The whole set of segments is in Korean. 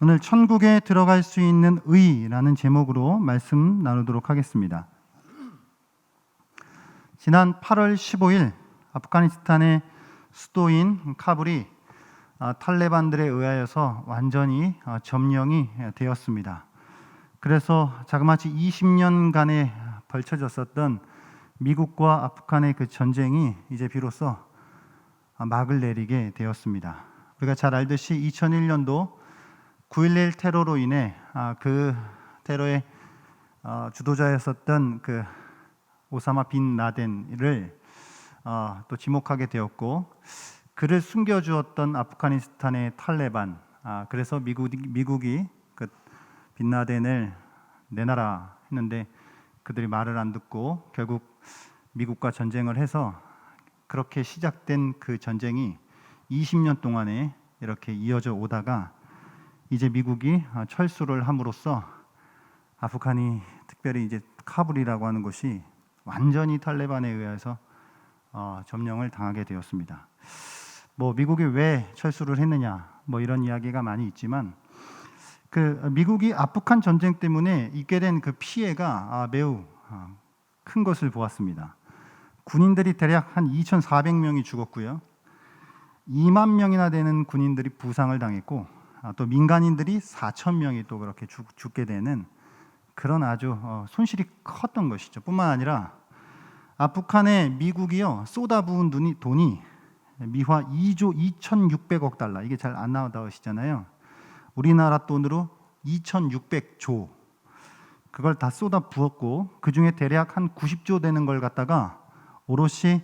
오늘 천국에 들어갈 수 있는 의라는 제목으로 말씀 나누도록 하겠습니다. 지난 8월 15일 아프가니스탄의 수도인 카불이 탈레반들에 의하여서 완전히 점령이 되었습니다. 그래서 자그마치 20년간에 벌쳐졌었던 미국과 아프간의 그 전쟁이 이제 비로소 막을 내리게 되었습니다. 우리가 잘 알듯이 2001년도 9.11 테러로 인해 그 테러의 주도자였었던 그 오사마 빈 라덴을 또 지목하게 되었고, 그를 숨겨주었던 아프가니스탄의 탈레반, 그래서 미국이 그 빈 라덴을 내놔라 했는데 그들이 말을 안 듣고 결국 미국과 전쟁을 해서 그렇게 시작된 그 전쟁이 20년 동안에 이렇게 이어져 오다가 이제 미국이 철수를 함으로써 아프간이, 특별히 이제 카불이라고 하는 곳이 완전히 탈레반에 의해서 점령을 당하게 되었습니다. 미국이 왜 철수를 했느냐, 이런 이야기가 많이 있지만, 그 미국이 아프간 전쟁 때문에 있게 된 그 피해가 매우 큰 것을 보았습니다. 군인들이 대략 한 2,400명이 죽었고요. 2만 명이나 되는 군인들이 부상을 당했고, 또 민간인들이 4,000명이 또 그렇게 죽게 되는 그런 아주 손실이 컸던 것이죠. 뿐만 아니라 아프간에 미국이요 쏟아부은 돈이 미화 2조 2,600억 달러, 이게 잘 안 나오시잖아요. 우리나라 돈으로 2,600조, 그걸 다 쏟아부었고, 그 중에 대략 한 90조 되는 걸 갖다가 오롯이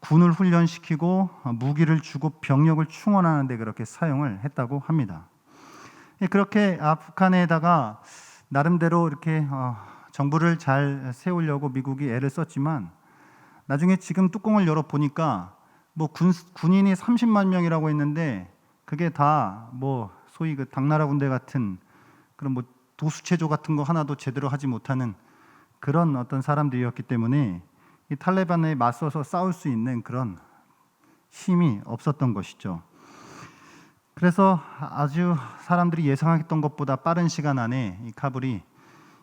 군을 훈련시키고 무기를 주고 병력을 충원하는 데 그렇게 사용을 했다고 합니다. 그렇게 아프간에다가 나름대로 이렇게 정부를 잘 세우려고 미국이 애를 썼지만, 나중에 지금 뚜껑을 열어 보니까 군인이 30만 명이라고 했는데 그게 다 소위 그 당나라 군대 같은 그런 도수체조 같은 거 하나도 제대로 하지 못하는 그런 어떤 사람들이었기 때문에 이 탈레반에 맞서서 싸울 수 있는 그런 힘이 없었던 것이죠. 그래서 아주 사람들이 예상했던 것보다 빠른 시간 안에 이 카불이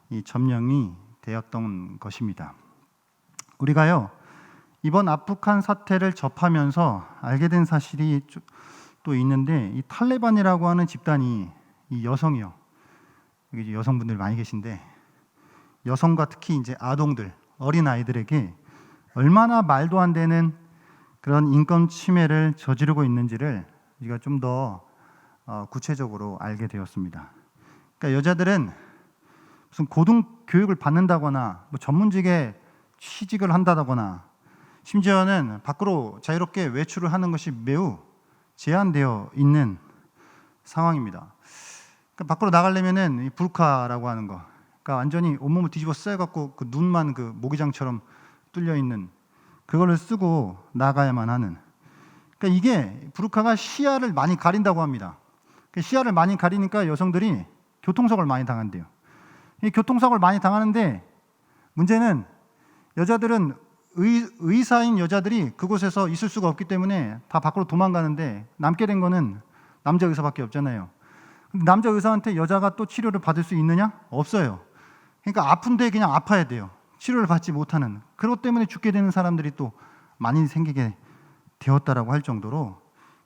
이 점령이 되었던 것입니다. 우리가요 이번 아프간 사태를 접하면서 알게 된 사실이 또 있는데, 이 탈레반이라고 하는 집단이 이 여성이요, 여기 여성분들 많이 계신데, 여성과 특히 이제 아동들, 어린 아이들에게 얼마나 말도 안 되는 그런 인권 침해를 저지르고 있는지를 우리가 좀 더 구체적으로 알게 되었습니다. 그러니까 여자들은 무슨 고등 교육을 받는다거나 전문직에 취직을 한다거나, 심지어는 밖으로 자유롭게 외출을 하는 것이 매우 제한되어 있는 상황입니다. 그러니까 밖으로 나가려면은 이 부르카라고 하는 거, 그러니까 완전히 온몸을 뒤집어 써갖고 그 눈만 그 모기장처럼 뚫려 있는 그거를 쓰고 나가야만 하는. 그러니까 이게 부르카가 시야를 많이 가린다고 합니다. 시야를 많이 가리니까 여성들이 교통사고를 많이 당한대요. 이 교통사고를 많이 당하는데 문제는 여자들은 의사인 여자들이 그곳에서 있을 수가 없기 때문에 다 밖으로 도망가는데 남게 된 거는 남자 의사밖에 없잖아요. 근데 남자 의사한테 여자가 또 치료를 받을 수 있느냐? 없어요. 그러니까 아픈데 그냥 아파야 돼요. 치료를 받지 못하는. 그것 때문에 죽게 되는 사람들이 또 많이 생기게 되었다라고 할 정도로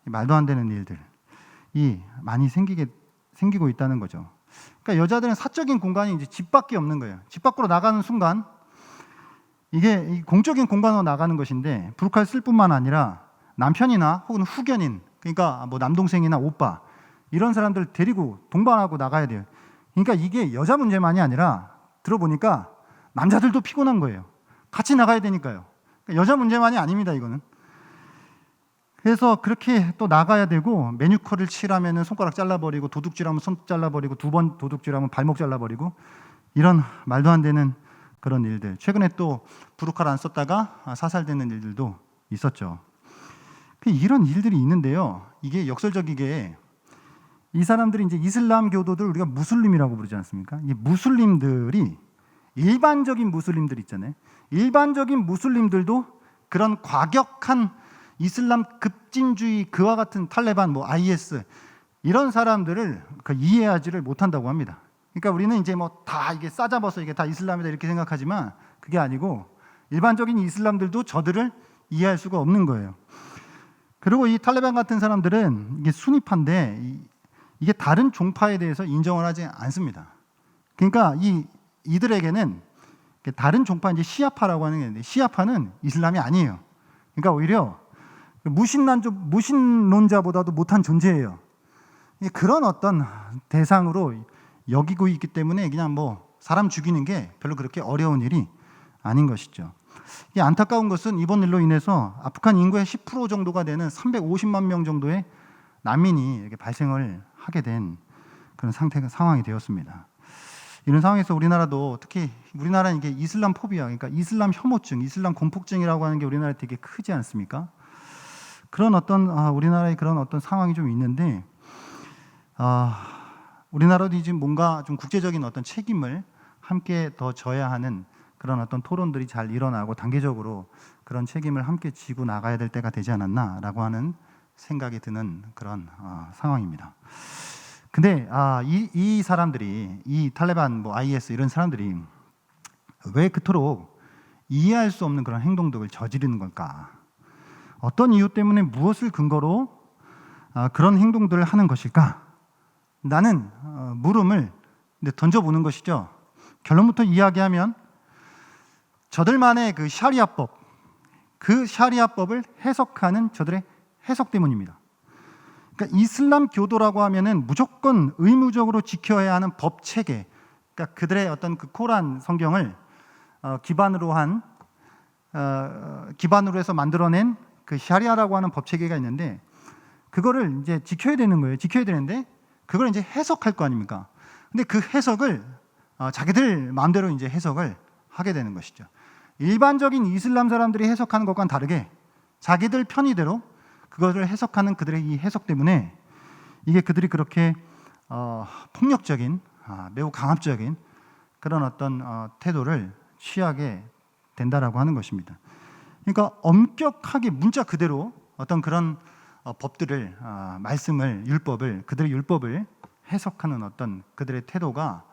말도 안 되는 일들이 많이 생기고 있다는 거죠. 그러니까 여자들은 사적인 공간이 이제 집 밖에 없는 거예요. 집 밖으로 나가는 순간 이게 공적인 공간으로 나가는 것인데, 부르카를 쓸 뿐만 아니라 남편이나 혹은 후견인, 그러니까 남동생이나 오빠, 이런 사람들 데리고 동반하고 나가야 돼요. 그러니까 이게 여자 문제만이 아니라 들어보니까 남자들도 피곤한 거예요. 같이 나가야 되니까요. 그러니까 여자 문제만이 아닙니다, 이거는. 그래서 그렇게 또 나가야 되고, 매니큐어를 칠하면 손가락 잘라버리고, 도둑질하면 손 잘라버리고, 2번 도둑질하면 발목 잘라버리고, 이런 말도 안 되는 그런 일들. 최근에 또 부르카를 안 썼다가 사살되는 일들도 있었죠. 이런 일들이 있는데요, 이게 역설적이게 이 사람들이 이제 이슬람 교도들, 우리가 무슬림이라고 부르지 않습니까? 이 무슬림들이, 일반적인 무슬림들 있잖아요. 일반적인 무슬림들도 그런 과격한 이슬람 급진주의, 그와 같은 탈레반, IS 이런 사람들을 이해하지를 못한다고 합니다. 그러니까 우리는 이제 뭐 다 이게 싸잡아서 이게 다 이슬람이다 이렇게 생각하지만 그게 아니고 일반적인 이슬람들도 저들을 이해할 수가 없는 거예요. 그리고 이 탈레반 같은 사람들은 이게 순위파인데 이게 다른 종파에 대해서 인정을 하지 않습니다. 그러니까 이들에게는 다른 종파, 이제 시아파라고 하는 게 있는데 시아파는 이슬람이 아니에요. 그러니까 오히려 무신론자보다도 못한 존재예요. 그런 어떤 대상으로 여기고 있기 때문에 그냥 뭐 사람 죽이는 게 별로 그렇게 어려운 일이 아닌 것이죠. 이 안타까운 것은 이번 일로 인해서 아프간 인구의 10% 정도가 되는 350만 명 정도의 난민이 이렇게 발생을 하게 된 그런 상황이 되었습니다. 이런 상황에서 우리나라도 특히 우리나라는 이게 이슬람 포비아, 그러니까 이슬람 혐오증, 이슬람 공포증이라고 하는 게 우리나라에 되게 크지 않습니까? 그런 어떤 우리나라의 그런 어떤 상황이 좀 있는데 우리나라도 이제 뭔가 좀 국제적인 어떤 책임을 함께 더 져야 하는 그런 어떤 토론들이 잘 일어나고 단계적으로 그런 책임을 함께 지고 나가야 될 때가 되지 않았나라고 하는 생각이 드는 그런 상황입니다. 근데 이 사람들이 이 탈레반, 뭐 IS 이런 사람들이 왜 그토록 이해할 수 없는 그런 행동들을 저지르는 걸까? 어떤 이유 때문에 무엇을 근거로 그런 행동들을 하는 것일까? 나는 물음을 던져보는 것이죠. 결론부터 이야기하면 저들만의 그 샤리아법, 그 샤리아법을 해석하는 저들의 해석 때문입니다. 그러니까 이슬람 교도라고 하면은 무조건 의무적으로 지켜야 하는 법 체계, 그러니까 그들의 어떤 그 코란 성경을 기반으로 해서 만들어낸 그 샤리아라고 하는 법 체계가 있는데 그거를 이제 지켜야 되는 거예요. 지켜야 되는데 그걸 이제 해석할 거 아닙니까? 근데 그 해석을 자기들 마음대로 이제 해석을 하게 되는 것이죠. 일반적인 이슬람 사람들이 해석하는 것과는 다르게 자기들 편의대로 그것을 해석하는 그들의 이 해석 때문에 이게 그들이 그렇게 폭력적인, 매우 강압적인 그런 어떤 태도를 취하게 된다라고 하는 것입니다. 그러니까 엄격하게 문자 그대로 어떤 그런 법들을, 말씀을, 율법을, 그들의 율법을 해석하는 어떤 그들의 태도가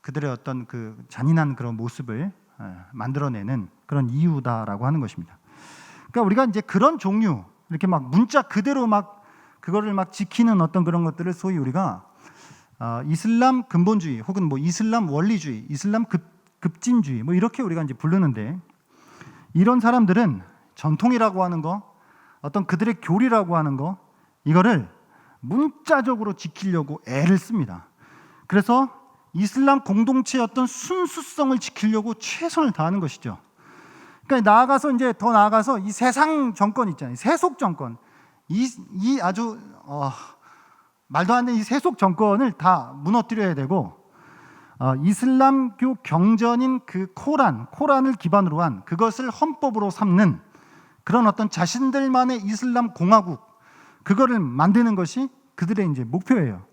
그들의 어떤 그 잔인한 그런 모습을 만들어내는 그런 이유다라고 하는 것입니다. 그러니까 우리가 이제 그런 종류, 이렇게 막 문자 그대로 막 그거를 막 지키는 어떤 그런 것들을 소위 우리가 이슬람 근본주의 혹은 뭐 이슬람 원리주의, 이슬람 급진주의 뭐 이렇게 우리가 이제 부르는데 이런 사람들은 전통이라고 하는 거, 어떤 그들의 교리라고 하는 거 이거를 문자적으로 지키려고 애를 씁니다. 그래서 이슬람 공동체의 어떤 순수성을 지키려고 최선을 다하는 것이죠. 그러니까 더 나아가서 이 세상 정권 있잖아요. 세속 정권, 이 아주 말도 안 되는 이 세속 정권을 다 무너뜨려야 되고 이슬람교 경전인 그 코란을 기반으로 한 그것을 헌법으로 삼는 그런 어떤 자신들만의 이슬람 공화국 그거를 만드는 것이 그들의 이제 목표예요.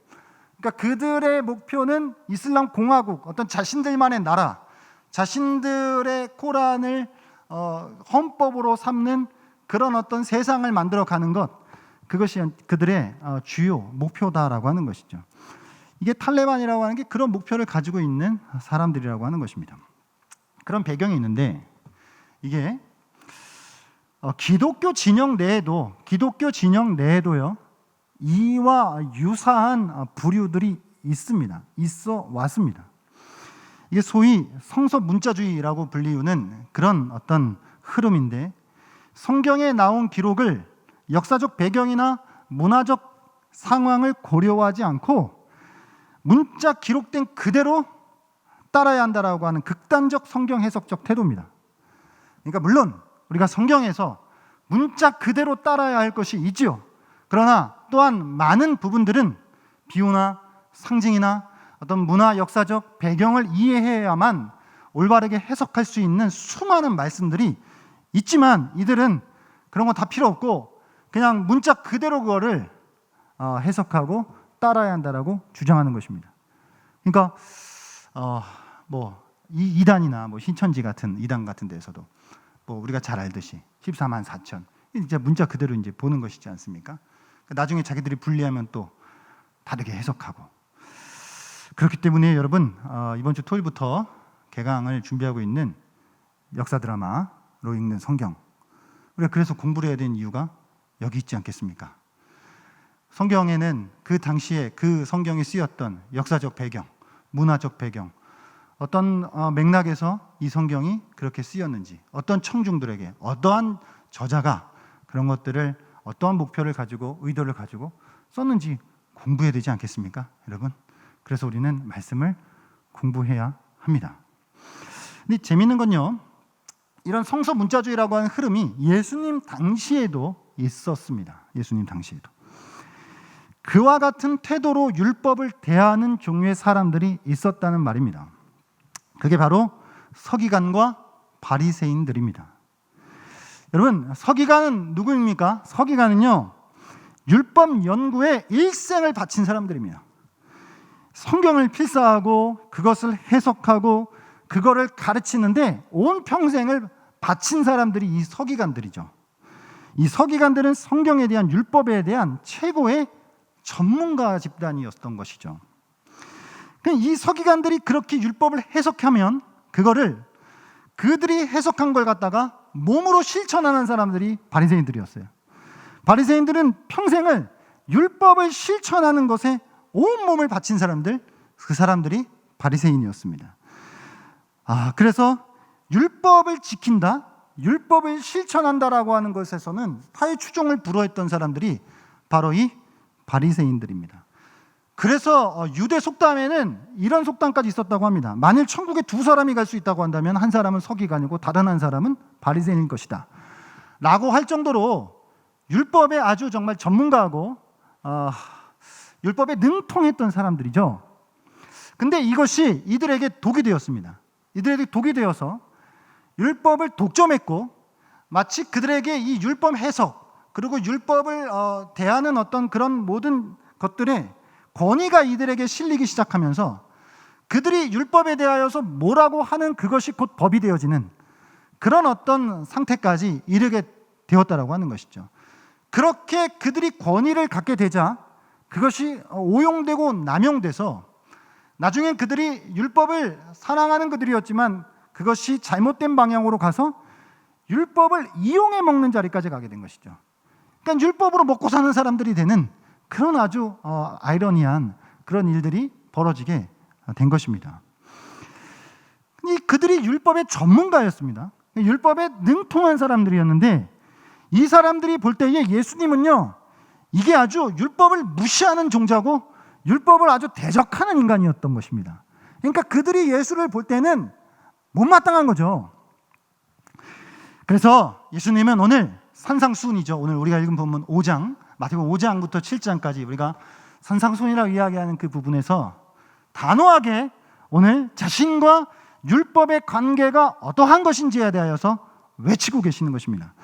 그러니까 그들의 목표는 이슬람 공화국, 어떤 자신들만의 나라, 자신들의 코란을 헌법으로 삼는 그런 어떤 세상을 만들어가는 것, 그것이 그들의 주요 목표다라고 하는 것이죠. 이게 탈레반이라고 하는 게 그런 목표를 가지고 있는 사람들이라고 하는 것입니다. 그런 배경이 있는데 이게 기독교 진영 내에도요 이와 유사한 부류들이 있어 왔습니다. 이게 소위 성서 문자주의라고 불리우는 그런 어떤 흐름인데 성경에 나온 기록을 역사적 배경이나 문화적 상황을 고려하지 않고 문자 기록된 그대로 따라야 한다라고 하는 극단적 성경 해석적 태도입니다. 그러니까 물론 우리가 성경에서 문자 그대로 따라야 할 것이 있지요. 그러나 또한 많은 부분들은 비유나 상징이나 어떤 문화 역사적 배경을 이해해야만 올바르게 해석할 수 있는 수많은 말씀들이 있지만 이들은 그런 거 다 필요 없고 그냥 문자 그대로 그거를 해석하고 따라야 한다라고 주장하는 것입니다. 그러니까 뭐 이단이나 뭐 신천지 같은 이단 같은 데서도 뭐 우리가 잘 알듯이 14만 4천 이제 문자 그대로 이제 보는 것이지 않습니까? 나중에 자기들이 분리하면 또 다르게 해석하고. 그렇기 때문에 여러분, 이번 주 토요일부터 개강을 준비하고 있는 역사 드라마로 읽는 성경, 우리가 그래서 공부를 해야 되는 이유가 여기 있지 않겠습니까? 성경에는 그 당시에 그 성경이 쓰였던 역사적 배경, 문화적 배경, 어떤 맥락에서 이 성경이 그렇게 쓰였는지, 어떤 청중들에게, 어떠한 저자가 그런 것들을 어떠한 목표를 가지고, 의도를 가지고 썼는지 공부해야 되지 않겠습니까, 여러분? 그래서 우리는 말씀을 공부해야 합니다. 근데 재미있는 건요, 이런 성서 문자주의라고 하는 흐름이 예수님 당시에도 있었습니다. 예수님 당시에도. 그와 같은 태도로 율법을 대하는 종류의 사람들이 있었다는 말입니다. 그게 바로 서기관과 바리새인들입니다. 여러분, 서기관은 누구입니까? 서기관은요, 율법 연구에 일생을 바친 사람들입니다. 성경을 필사하고 그것을 해석하고 그거를 가르치는데 온 평생을 바친 사람들이 이 서기관들이죠. 이 서기관들은 성경에 대한, 율법에 대한 최고의 전문가 집단이었던 것이죠. 이 서기관들이 그렇게 율법을 해석하면 그거를, 그들이 해석한 걸 갖다가 몸으로 실천하는 사람들이 바리새인들이었어요. 바리새인들은 평생을 율법을 실천하는 것에 온몸을 바친 사람들, 그 사람들이 바리새인이었습니다. 그래서 율법을 지킨다, 율법을 실천한다라고 하는 것에서는 타의 추종을 불허했던 사람들이 바로 이 바리새인들입니다. 그래서 유대 속담에는 이런 속담까지 있었다고 합니다. 만일 천국에 두 사람이 갈 수 있다고 한다면 한 사람은 서기관이고 다른 한 사람은 바리새인일 것이다 라고 할 정도로 율법에 아주 정말 전문가하고 율법에 능통했던 사람들이죠. 근데 이것이 이들에게 독이 되었습니다. 이들에게 독이 되어서 율법을 독점했고, 마치 그들에게 이 율법 해석, 그리고 율법을 대하는 어떤 그런 모든 것들에 권위가 이들에게 실리기 시작하면서 그들이 율법에 대하여서 뭐라고 하는 그것이 곧 법이 되어지는 그런 어떤 상태까지 이르게 되었다라고 하는 것이죠. 그렇게 그들이 권위를 갖게 되자 그것이 오용되고 남용돼서 나중엔 그들이 율법을 사랑하는 그들이었지만 그것이 잘못된 방향으로 가서 율법을 이용해 먹는 자리까지 가게 된 것이죠. 그러니까 율법으로 먹고 사는 사람들이 되는 그런 아주 아이러니한 그런 일들이 벌어지게 된 것입니다. 그들이 율법의 전문가였습니다. 율법에 능통한 사람들이었는데, 이 사람들이 볼 때에 예수님은요, 이게 아주 율법을 무시하는 종자고 율법을 아주 대적하는 인간이었던 것입니다. 그러니까 그들이 예수를 볼 때는 못마땅한 거죠. 그래서 예수님은 오늘 산상수훈이죠. 오늘 우리가 읽은 본문 5장, 마태복음 5장부터 7장까지 우리가 산상수훈이라고 이야기하는 그 부분에서 단호하게 오늘 자신과 율법의 관계가 어떠한 것인지에 대하여서 외치고 계시는 것입니다.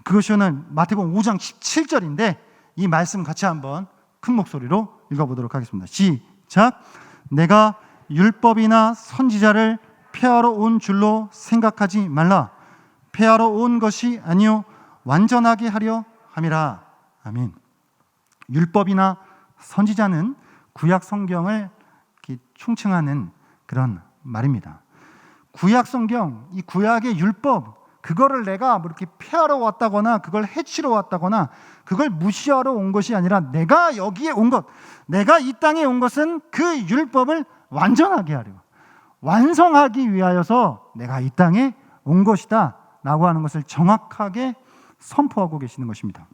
그것이 오늘 마태복음 5장 17절인데 이 말씀 같이 한번 큰 목소리로 읽어보도록 하겠습니다. 시작. 내가 율법이나 선지자를 폐하러 온 줄로 생각하지 말라. 폐하러 온 것이 아니요 완전하게 하려 함이라. 아멘. 율법이나 선지자는 구약 성경을 총칭하는 그런 말입니다. 구약 성경, 이 구약의 율법, 그거를 내가 뭐 이렇게 폐하러 왔다거나 그걸 해치러 왔다거나 그걸 무시하러 온 것이 아니라 내가 여기에 온 것, 내가 이 땅에 온 것은 그 율법을 완전하게 하려, 완성하기 위하여서 내가 이 땅에 온 것이다 라고 하는 것을 정확하게 선포하고 계시는 것입니다.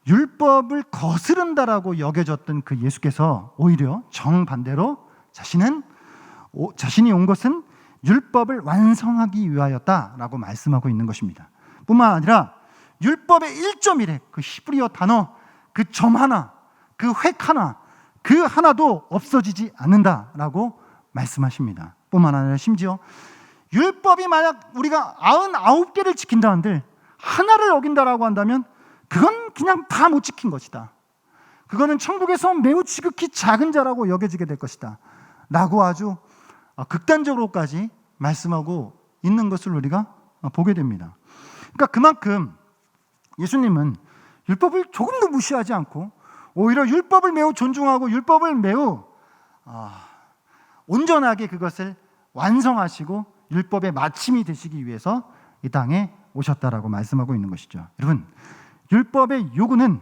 율법을 거스른다라고 여겨졌던 그 예수께서 오히려 정반대로 자신이 온 것은 율법을 완성하기 위하였다라고 말씀하고 있는 것입니다. 뿐만 아니라 율법의 1.1에 그 히브리어 단어 그 점 하나, 그 획 하나, 그 하나도 없어지지 않는다라고 말씀하십니다. 뿐만 아니라 심지어 율법이 만약 우리가 99개를 지킨다 한들 하나를 어긴다라고 한다면 그건 그냥 다 못 지킨 것이다. 그거는 천국에서 매우 지극히 작은 자라고 여겨지게 될 것이다 라고 아주 극단적으로까지 말씀하고 있는 것을 우리가 보게 됩니다. 그러니까 그만큼 예수님은 율법을 조금도 무시하지 않고 오히려 율법을 매우 존중하고 율법을 매우 온전하게 그것을 완성하시고 율법의 마침이 되시기 위해서 이 땅에 오셨다라고 말씀하고 있는 것이죠. 여러분, 율법의 요구는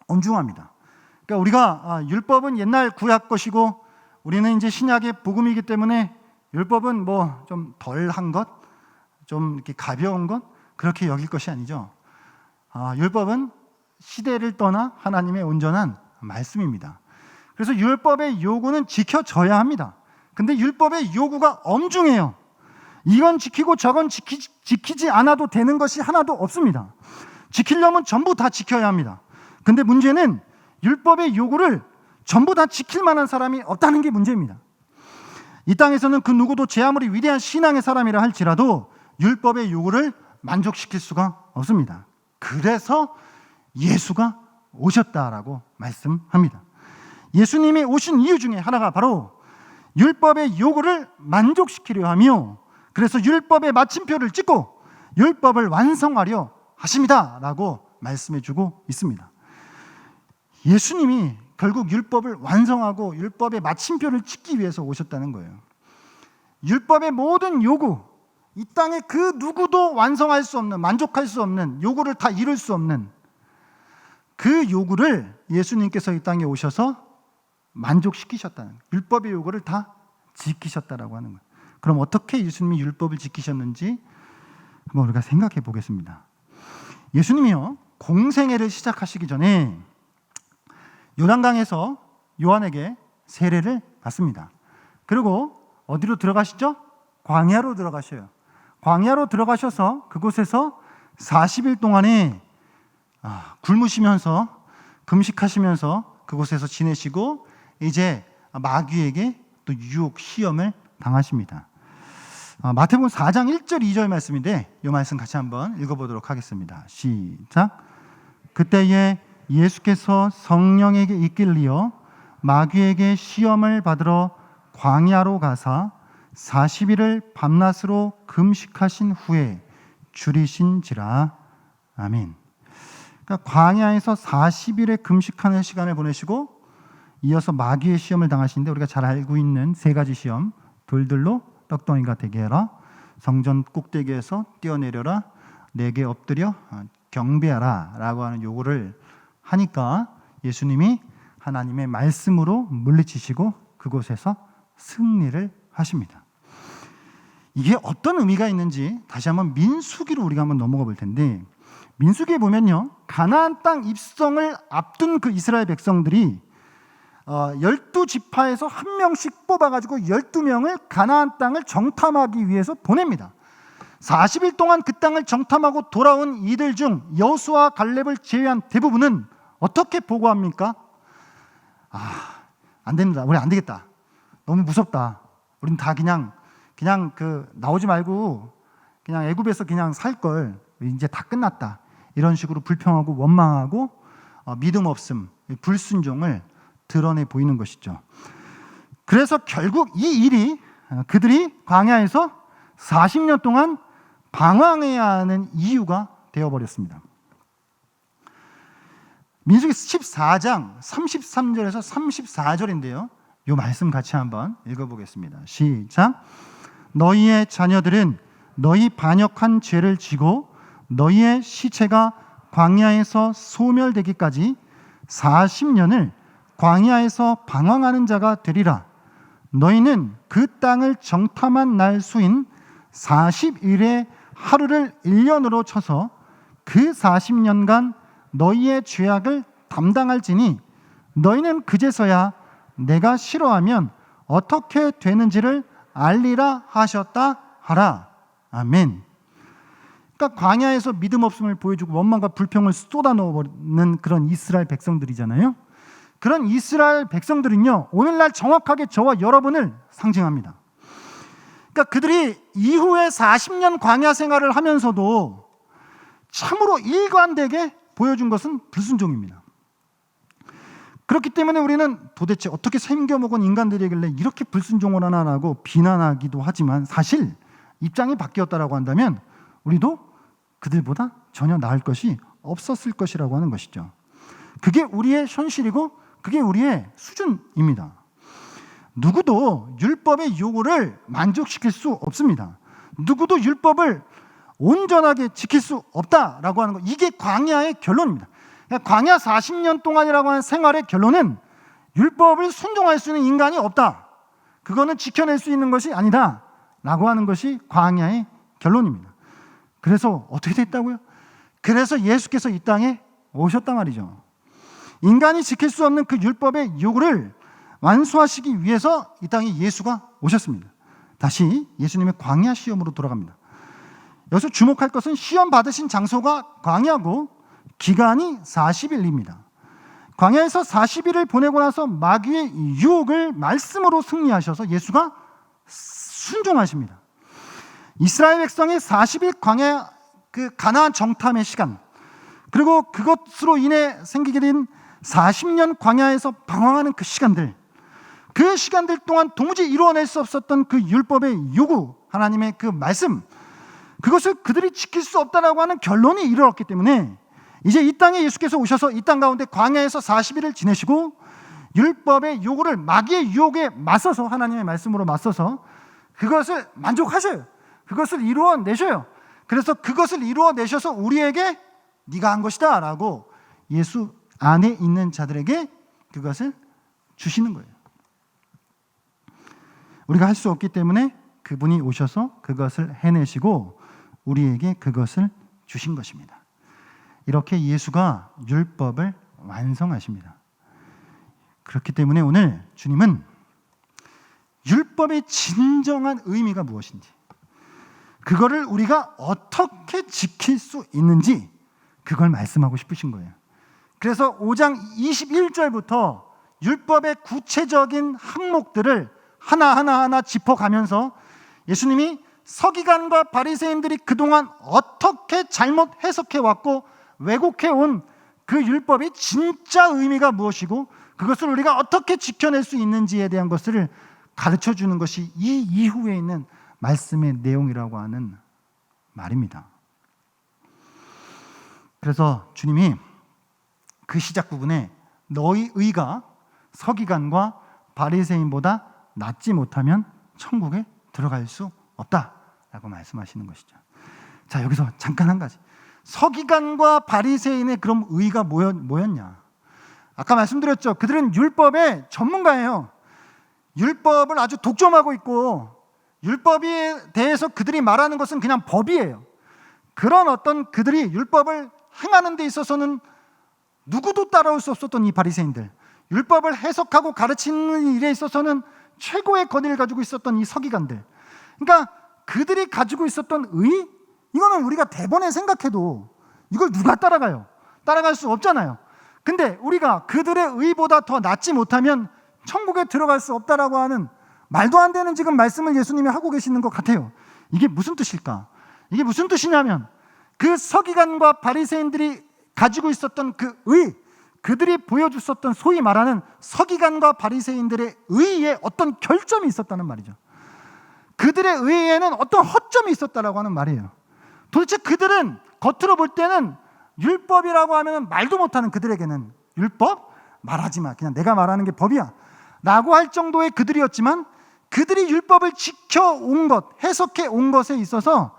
엄중합니다. 그러니까 우리가 율법은 옛날 구약 것이고 우리는 이제 신약의 복음이기 때문에 율법은 뭐 좀 덜한 것, 좀 이렇게 가벼운 것 그렇게 여길 것이 아니죠. 율법은 시대를 떠나 하나님의 온전한 말씀입니다. 그래서 율법의 요구는 지켜져야 합니다. 근데 율법의 요구가 엄중해요. 이건 지키고 저건 지키지 않아도 되는 것이 하나도 없습니다. 지키려면 전부 다 지켜야 합니다. 근데 문제는 율법의 요구를 전부 다 지킬 만한 사람이 없다는 게 문제입니다. 이 땅에서는 그 누구도 제 아무리 위대한 신앙의 사람이라 할지라도 율법의 요구를 만족시킬 수가 없습니다. 그래서 예수가 오셨다라고 말씀합니다. 예수님이 오신 이유 중에 하나가 바로 율법의 요구를 만족시키려 하며 그래서 율법의 마침표를 찍고 율법을 완성하려 하십니다라고 말씀해주고 있습니다. 예수님이 결국 율법을 완성하고 율법의 마침표를 찍기 위해서 오셨다는 거예요. 율법의 모든 요구, 이 땅에 그 누구도 완성할 수 없는, 만족할 수 없는, 요구를 다 이룰 수 없는 그 요구를 예수님께서 이 땅에 오셔서 만족시키셨다는, 율법의 요구를 다 지키셨다라고 하는 거예요. 그럼 어떻게 예수님이 율법을 지키셨는지 한번 우리가 생각해 보겠습니다. 예수님이요, 공생애를 시작하시기 전에 요단강에서 요한에게 세례를 받습니다. 그리고 어디로 들어가시죠? 광야로 들어가셔요. 광야로 들어가셔서 그곳에서 40일 동안에 굶으시면서 금식하시면서 그곳에서 지내시고 이제 마귀에게 또 유혹, 시험을 당하십니다. 마태복음 4장 1절 2절 말씀인데 이 말씀 같이 한번 읽어보도록 하겠습니다. 시작. 그때에 예수께서 성령에게 이끌리어 마귀에게 시험을 받으러 광야로 가사 40일을 밤낮으로 금식하신 후에 줄이신지라. 아멘. 그러니까 광야에서 40일의 금식하는 시간을 보내시고 이어서 마귀의 시험을 당하시는데 우리가 잘 알고 있는 세 가지 시험, 돌들로 떡덩이가 되게 해라, 성전 꼭대기에서 뛰어내려라, 내게 엎드려 경배하라 라고 하는 요구를 하니까 예수님이 하나님의 말씀으로 물리치시고 그곳에서 승리를 하십니다. 이게 어떤 의미가 있는지 다시 한번 민수기로 우리가 한번 넘어가 볼 텐데, 민수기에 보면요, 가나안 땅 입성을 앞둔 그 이스라엘 백성들이 12지파에서 한 명씩 뽑아가지고 12명을 가나안 땅을 정탐하기 위해서 보냅니다. 40일 동안 그 땅을 정탐하고 돌아온 이들 중 여호수아와 갈렙을 제외한 대부분은 어떻게 보고합니까? 안 됩니다. 우리 안 되겠다. 너무 무섭다. 우린 다 그냥 나오지 말고 그냥 애굽에서 그냥 살 걸. 이제 다 끝났다. 이런 식으로 불평하고 원망하고 믿음 없음, 불순종을 드러내 보이는 것이죠. 그래서 결국 이 일이 그들이 광야에서 40년 동안 방황해야 하는 이유가 되어버렸습니다. 민수기 14장 33절에서 34절인데요. 이 말씀 같이 한번 읽어보겠습니다. 시작. 너희의 자녀들은 너희 반역한 죄를 지고 너희의 시체가 광야에서 소멸되기까지 40년을 광야에서 방황하는 자가 되리라. 너희는 그 땅을 정탐한 날 수인 40일의 하루를 1년으로 쳐서 그 40년간 너희의 죄악을 담당할지니 너희는 그제서야 내가 싫어하면 어떻게 되는지를 알리라 하셨다 하라. 아멘. 그러니까 광야에서 믿음 없음을 보여주고 원망과 불평을 쏟아넣어버리는 그런 이스라엘 백성들이잖아요. 그런 이스라엘 백성들은요, 오늘날 정확하게 저와 여러분을 상징합니다. 그러니까 그들이 이후에 40년 광야 생활을 하면서도 참으로 일관되게 보여준 것은 불순종입니다. 그렇기 때문에 우리는 도대체 어떻게 생겨먹은 인간들이길래 이렇게 불순종을 하나라고 비난하기도 하지만 사실 입장이 바뀌었다라고 한다면 우리도 그들보다 전혀 나을 것이 없었을 것이라고 하는 것이죠. 그게 우리의 현실이고 그게 우리의 수준입니다. 누구도 율법의 요구를 만족시킬 수 없습니다. 누구도 율법을 온전하게 지킬 수 없다라고 하는 것, 이게 광야의 결론입니다. 그러니까 광야 40년 동안이라고 하는 생활의 결론은 율법을 순종할 수 있는 인간이 없다, 그거는 지켜낼 수 있는 것이 아니다 라고 하는 것이 광야의 결론입니다. 그래서 어떻게 됐다고요? 그래서 예수께서 이 땅에 오셨단 말이죠. 인간이 지킬 수 없는 그 율법의 요구를 완수하시기 위해서 이 땅에 예수가 오셨습니다. 다시 예수님의 광야 시험으로 돌아갑니다. 여기서 주목할 것은 시험 받으신 장소가 광야고 기간이 40일입니다. 광야에서 40일을 보내고 나서 마귀의 유혹을 말씀으로 승리하셔서 예수가 순종하십니다. 이스라엘 백성의 40일 광야, 그 가나안 정탐의 시간, 그리고 그것으로 인해 생기게 된 40년 광야에서 방황하는 그 시간들 동안 도무지 이루어낼 수 없었던 그 율법의 요구, 하나님의 그 말씀, 그것을 그들이 지킬 수 없다라고 하는 결론이 이르렀기 때문에 이제 이 땅에 예수께서 오셔서 이 땅 가운데 광야에서 40일을 지내시고 율법의 요구를 마귀의 유혹에 맞서서, 하나님의 말씀으로 맞서서 그것을 만족하셔요. 그것을 이루어내셔요. 그래서 그것을 이루어내셔서 우리에게 네가 한 것이다 라고 예수 안에 있는 자들에게 그것을 주시는 거예요. 우리가 할 수 없기 때문에 그분이 오셔서 그것을 해내시고 우리에게 그것을 주신 것입니다. 이렇게 예수가 율법을 완성하십니다. 그렇기 때문에 오늘 주님은 율법의 진정한 의미가 무엇인지, 그거를 우리가 어떻게 지킬 수 있는지 그걸 말씀하고 싶으신 거예요. 그래서 5장 21절부터 율법의 구체적인 항목들을 하나하나 짚어가면서 예수님이 서기관과 바리새인들이 그동안 어떻게 잘못 해석해 왔고 왜곡해 온 그 율법의 진짜 의미가 무엇이고 그것을 우리가 어떻게 지켜낼 수 있는지에 대한 것을 가르쳐 주는 것이 이 이후에 있는 말씀의 내용이라고 하는 말입니다. 그래서 주님이 그 시작 부분에 너희 의가 서기관과 바리새인보다 낫지 못하면 천국에 들어갈 수 없다라고 말씀하시는 것이죠. 자, 여기서 잠깐 한 가지. 서기관과 바리새인의 그럼 의가 뭐였냐? 아까 말씀드렸죠. 그들은 율법의 전문가예요. 율법을 아주 독점하고 있고 율법에 대해서 그들이 말하는 것은 그냥 법이에요. 그런 어떤 그들이 율법을 행하는 데 있어서는 누구도 따라올 수 없었던 이 바리새인들, 율법을 해석하고 가르치는 일에 있어서는 최고의 권위를 가지고 있었던 이 서기관들, 그러니까 그들이 가지고 있었던 의, 이거는 우리가 대번에 생각해도 이걸 누가 따라가요? 따라갈 수 없잖아요. 근데 우리가 그들의 의보다 더 낫지 못하면 천국에 들어갈 수 없다라고 하는 말도 안 되는 지금 말씀을 예수님이 하고 계시는 것 같아요. 이게 무슨 뜻일까? 이게 무슨 뜻이냐면 그 서기관과 바리새인들이 가지고 있었던 그 의, 그들이 보여줬었던 소위 말하는 서기관과 바리새인들의 의에 어떤 결점이 있었다는 말이죠. 그들의 의에는 어떤 허점이 있었다라고 하는 말이에요. 도대체 그들은 겉으로 볼 때는 율법이라고 하면 말도 못하는 그들에게는 율법? 말하지 마. 그냥 내가 말하는 게 법이야. 라고 할 정도의 그들이었지만 그들이 율법을 지켜온 것, 해석해 온 것에 있어서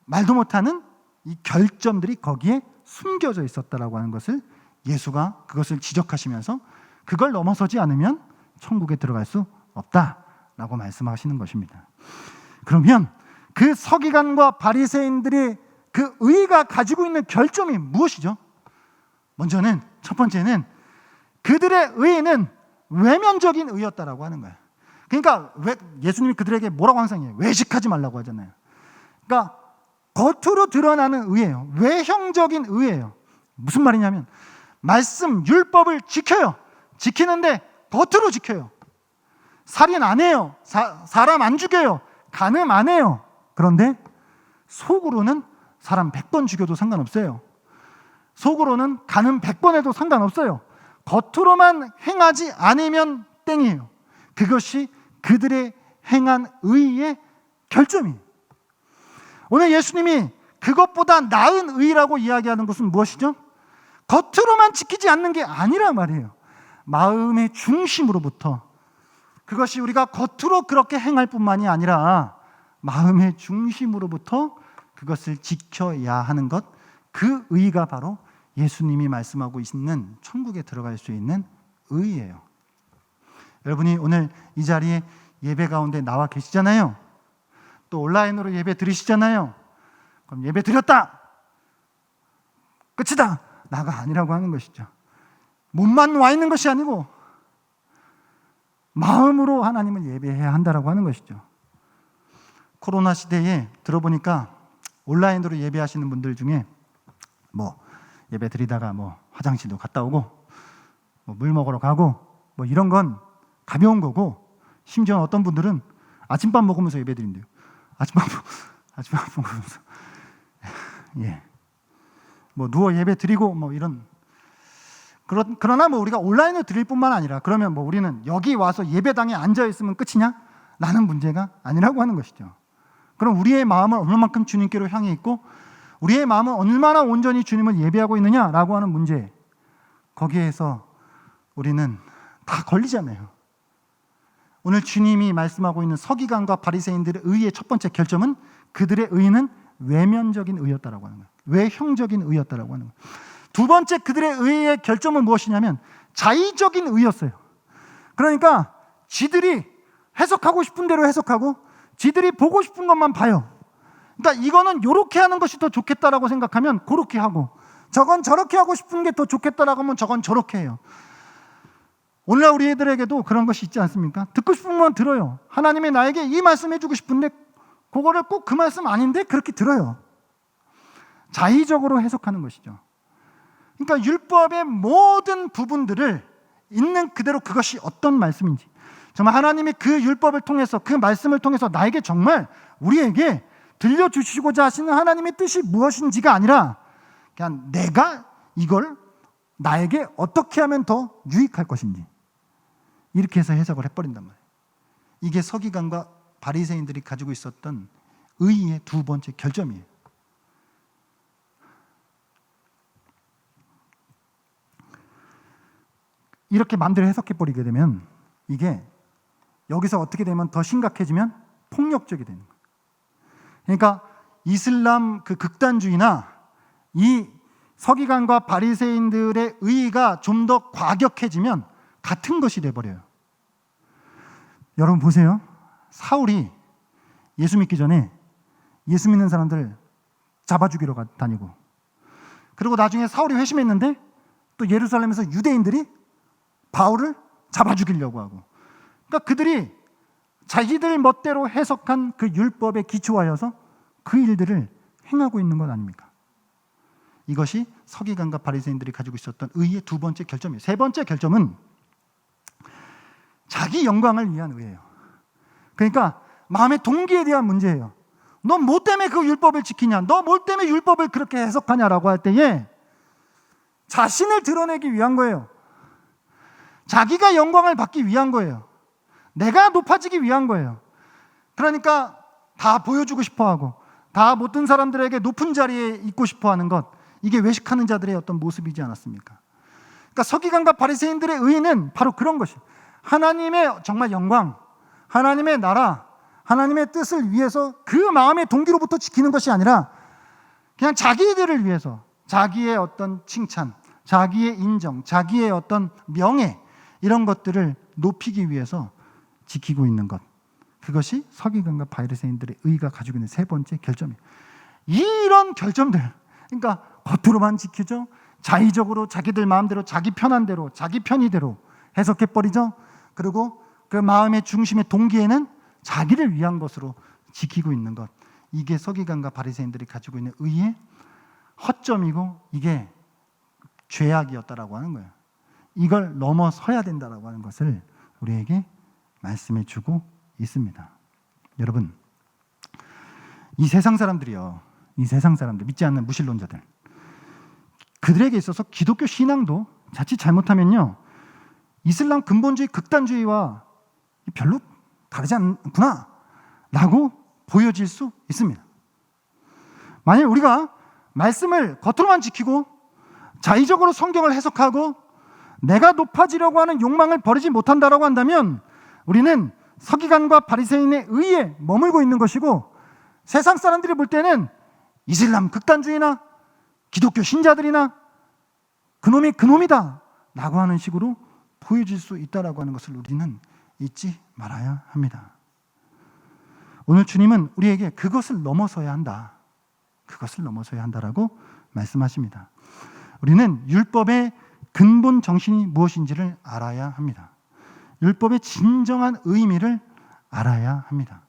말도 못하는 이 결점들이 거기에 숨겨져 있었다라고 하는 것을 예수가 그것을 지적하시면서 그걸 넘어서지 않으면 천국에 들어갈 수 없다라고 말씀하시는 것입니다. 그러면 그 서기관과 바리새인들이 그 의가 가지고 있는 결점이 무엇이죠? 먼저는 첫 번째는 그들의 의는 외면적인 의였다라고 하는 거예요. 그러니까 예수님이 그들에게 뭐라고 항상 해요? 외식하지 말라고 하잖아요. 그러니까 겉으로 드러나는 의예요. 외형적인 의예요. 무슨 말이냐면 말씀, 율법을 지켜요. 지키는데 겉으로 지켜요. 살인 안 해요. 사람 안 죽여요. 간음 안 해요. 그런데 속으로는 사람 100번 죽여도 상관없어요. 속으로는 간음 100번 해도 상관없어요. 겉으로만 행하지 않으면 땡이에요. 그것이 그들의 행한 의의 결점이에요. 오늘 예수님이 그것보다 나은 의라고 이야기하는 것은 무엇이죠? 겉으로만 지키지 않는 게 아니라 말이에요. 마음의 중심으로부터, 그것이 우리가 겉으로 그렇게 행할 뿐만이 아니라 마음의 중심으로부터 그것을 지켜야 하는 것, 그 의가 바로 예수님이 말씀하고 있는 천국에 들어갈 수 있는 의예요. 여러분이 오늘 이 자리에 예배 가운데 나와 계시잖아요. 또 온라인으로 예배 드리시잖아요. 그럼 예배 드렸다, 끝이다, 나가 아니라고 하는 것이죠. 몸만 와 있는 것이 아니고 마음으로 하나님을 예배해야 한다라고 하는 것이죠. 코로나 시대에 들어보니까 온라인으로 예배하시는 분들 중에 예배 드리다가 화장실도 갔다 오고 물 먹으러 가고 이런 건 가벼운 거고, 심지어 어떤 분들은 아침밥 먹으면서 예배 드린대요. 아침밥 먹으면서 누워 예배 드리고 이런. 그러나 우리가 온라인으로 드릴 뿐만 아니라, 그러면 우리는 여기 와서 예배당에 앉아 있으면 끝이냐? 라는 문제가 아니라고 하는 것이죠. 그럼 우리의 마음은 얼마만큼 주님께로 향해 있고, 우리의 마음은 얼마나 온전히 주님을 예배하고 있느냐라고 하는 문제, 거기에서 우리는 다 걸리잖아요. 오늘 주님이 말씀하고 있는 서기관과 바리새인들의 의의 첫 번째 결점은, 그들의 의는 외면적인 의였다라고 하는 거예요. 외형적인 의였다라고 하는 거예요. 두 번째 그들의 의의 결점은 무엇이냐면 자의적인 의였어요. 그러니까 지들이 해석하고 싶은 대로 해석하고 지들이 보고 싶은 것만 봐요. 그러니까 이거는 이렇게 하는 것이 더 좋겠다라고 생각하면 그렇게 하고, 저건 저렇게 하고 싶은 게 더 좋겠다라고 하면 저건 저렇게 해요. 오늘날 우리 애들에게도 그런 것이 있지 않습니까? 듣고 싶은 건 들어요. 하나님이 나에게 이 말씀 해주고 싶은데 그거를 꼭 그 말씀 아닌데 그렇게 들어요. 자의적으로 해석하는 것이죠. 그러니까 율법의 모든 부분들을 있는 그대로 그것이 어떤 말씀인지, 정말 하나님이 그 율법을 통해서, 그 말씀을 통해서 나에게 정말 우리에게 들려주시고자 하시는 하나님의 뜻이 무엇인지가 아니라, 그냥 내가 이걸 나에게 어떻게 하면 더 유익할 것인지, 이렇게 해서 해석을 해버린단 말이에요. 이게 서기관과 바리새인들이 가지고 있었던 의의 두 번째 결점이에요. 이렇게 마음대로 해석해버리게 되면 이게 여기서 어떻게 되면 더 심각해지면 폭력적이 되는 거예요. 그러니까 이슬람 그 극단주의나 이 서기관과 바리새인들의 의의가 좀 더 과격해지면 같은 것이 돼버려요. 여러분 보세요. 사울이 예수 믿기 전에 예수 믿는 사람들 잡아 죽이러 다니고, 그리고 나중에 사울이 회심했는데 또 예루살렘에서 유대인들이 바울을 잡아 죽이려고 하고, 그러니까 그들이 자기들 멋대로 해석한 그 율법에 기초하여서 그 일들을 행하고 있는 것 아닙니까? 이것이 서기관과 바리새인들이 가지고 있었던 의의 두 번째 결점이에요. 세 번째 결점은 자기 영광을 위한 의예요. 그러니까 마음의 동기에 대한 문제예요. 너 뭐 때문에 그 율법을 지키냐? 너 뭐 때문에 율법을 그렇게 해석하냐라고 할 때에 자신을 드러내기 위한 거예요. 자기가 영광을 받기 위한 거예요. 내가 높아지기 위한 거예요. 그러니까 다 보여주고 싶어하고 다 못된 사람들에게 높은 자리에 있고 싶어하는 것, 이게 외식하는 자들의 어떤 모습이지 않았습니까? 그러니까 서기관과 바리새인들의 의의는 바로 그런 것이에요. 하나님의 정말 영광, 하나님의 나라, 하나님의 뜻을 위해서 그 마음의 동기로부터 지키는 것이 아니라 그냥 자기들을 위해서, 자기의 어떤 칭찬, 자기의 인정, 자기의 어떤 명예, 이런 것들을 높이기 위해서 지키고 있는 것, 그것이 서기관과 바리새인들의 의의가 가지고 있는 세 번째 결점이에요. 이런 결점들, 그러니까 겉으로만 지키죠, 자의적으로 자기들 마음대로 자기 편한 대로 자기 편의대로 해석해버리죠. 그리고 그 마음의 중심의 동기에는 자기를 위한 것으로 지키고 있는 것, 이게 서기관과 바리새인들이 가지고 있는 의의 허점이고 이게 죄악이었다라고 하는 거예요. 이걸 넘어서야 된다라고 하는 것을 우리에게 말씀해 주고 있습니다. 여러분, 이 세상 사람들이요, 이 세상 사람들, 믿지 않는 무신론자들, 그들에게 있어서 기독교 신앙도 자칫 잘못하면요, 이슬람 근본주의 극단주의와 별로 다르지 않구나 라고 보여질 수 있습니다. 만약 우리가 말씀을 겉으로만 지키고 자의적으로 성경을 해석하고 내가 높아지려고 하는 욕망을 버리지 못한다라고 한다면 우리는 서기관과 바리새인의 의에 머물고 있는 것이고, 세상 사람들이 볼 때는 이슬람 극단주의나 기독교 신자들이나 그놈이다 라고 하는 식으로 보여질 수 있다라고 하는 것을 우리는 잊지 말아야 합니다. 오늘 주님은 우리에게 그것을 넘어서야 한다, 그것을 넘어서야 한다라고 말씀하십니다. 우리는 율법의 근본 정신이 무엇인지를 알아야 합니다. 율법의 진정한 의미를 알아야 합니다.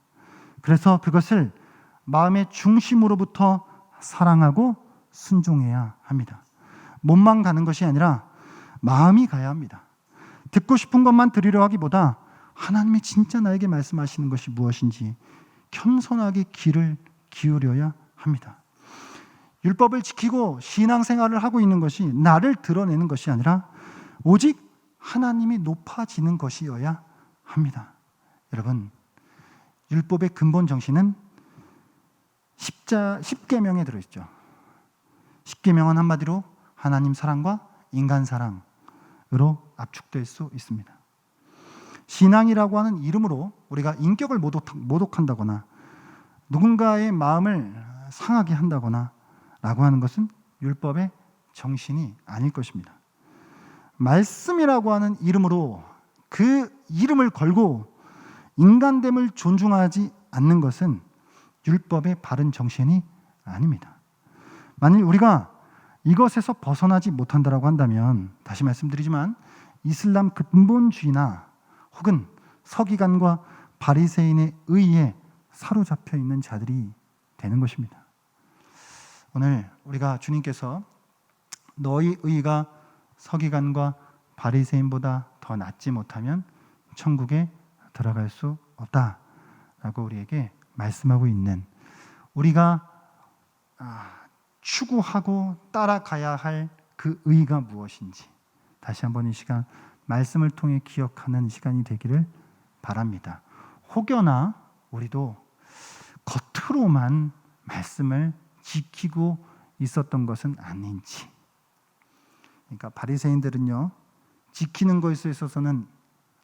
그래서 그것을 마음의 중심으로부터 사랑하고 순종해야 합니다. 몸만 가는 것이 아니라 마음이 가야 합니다. 듣고 싶은 것만 들으려 하기보다 하나님이 진짜 나에게 말씀하시는 것이 무엇인지 겸손하게 귀를 기울여야 합니다. 율법을 지키고 신앙생활을 하고 있는 것이 나를 드러내는 것이 아니라 오직 하나님이 높아지는 것이어야 합니다. 여러분, 율법의 근본 정신은 10계명에 들어있죠. 10계명은 한마디로 하나님 사랑과 인간 사랑으로 압축될 수 있습니다. 신앙이라고 하는 이름으로 우리가 인격을 모독한다거나 누군가의 마음을 상하게 한다거나 라고 하는 것은 율법의 정신이 아닐 것입니다. 말씀이라고 하는 이름으로 그 이름을 걸고 인간됨을 존중하지 않는 것은 율법의 바른 정신이 아닙니다. 만일 우리가 이것에서 벗어나지 못한다라고 한다면, 다시 말씀드리지만 이슬람 근본주의나 혹은 서기관과 바리새인의 의에 사로잡혀 있는 자들이 되는 것입니다. 오늘 우리가 주님께서 너희 의가 서기관과 바리새인보다 더 낫지 못하면 천국에 들어갈 수 없다라고 우리에게 말씀하고 있는, 우리가 추구하고 따라가야 할 그 의가 무엇인지 다시 한번 이 시간 말씀을 통해 기억하는 시간이 되기를 바랍니다. 혹여나 우리도 겉으로만 말씀을 지키고 있었던 것은 아닌지. 그러니까 바리새인들은요, 지키는 것에 있어서는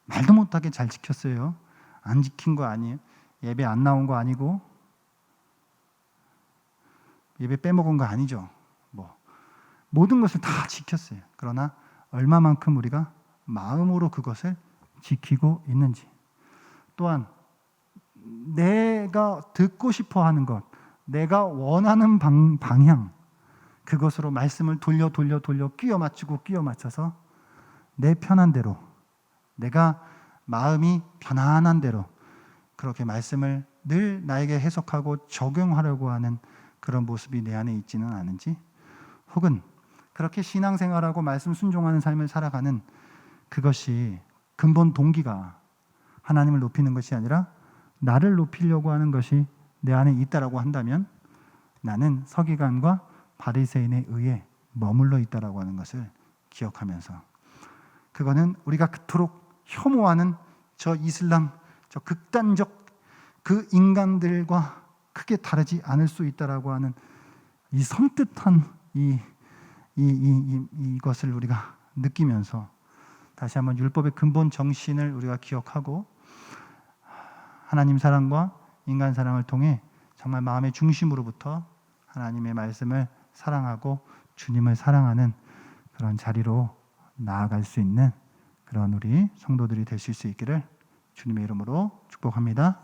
말도 못하게 잘 지켰어요. 안 지킨 거 아니에요. 예배 안 나온 거 아니고 예배 빼먹은 거 아니죠. 모든 것을 다 지켰어요. 그러나 얼마만큼 우리가 마음으로 그것을 지키고 있는지, 또한 내가 듣고 싶어 하는 것, 내가 원하는 방향, 그것으로 말씀을 돌려 끼워 맞춰서 내 편한 대로, 내가 마음이 편안한 대로 그렇게 말씀을 늘 나에게 해석하고 적용하려고 하는 그런 모습이 내 안에 있지는 않은지, 혹은 그렇게 신앙생활하고 말씀 순종하는 삶을 살아가는 그것이 근본 동기가 하나님을 높이는 것이 아니라 나를 높이려고 하는 것이 내 안에 있다라고 한다면 나는 서기관과 바리새인에 의해 머물러 있다라고 하는 것을 기억하면서, 그거는 우리가 그토록 혐오하는 저 이슬람, 저 극단적 그 인간들과 크게 다르지 않을 수 있다라고 하는 이 섬뜩한 이것을 우리가 느끼면서 다시 한번 율법의 근본 정신을 우리가 기억하고 하나님 사랑과 인간 사랑을 통해 정말 마음의 중심으로부터 하나님의 말씀을 사랑하고 주님을 사랑하는 그런 자리로 나아갈 수 있는 그런 우리 성도들이 되실 수 있기를 주님의 이름으로 축복합니다.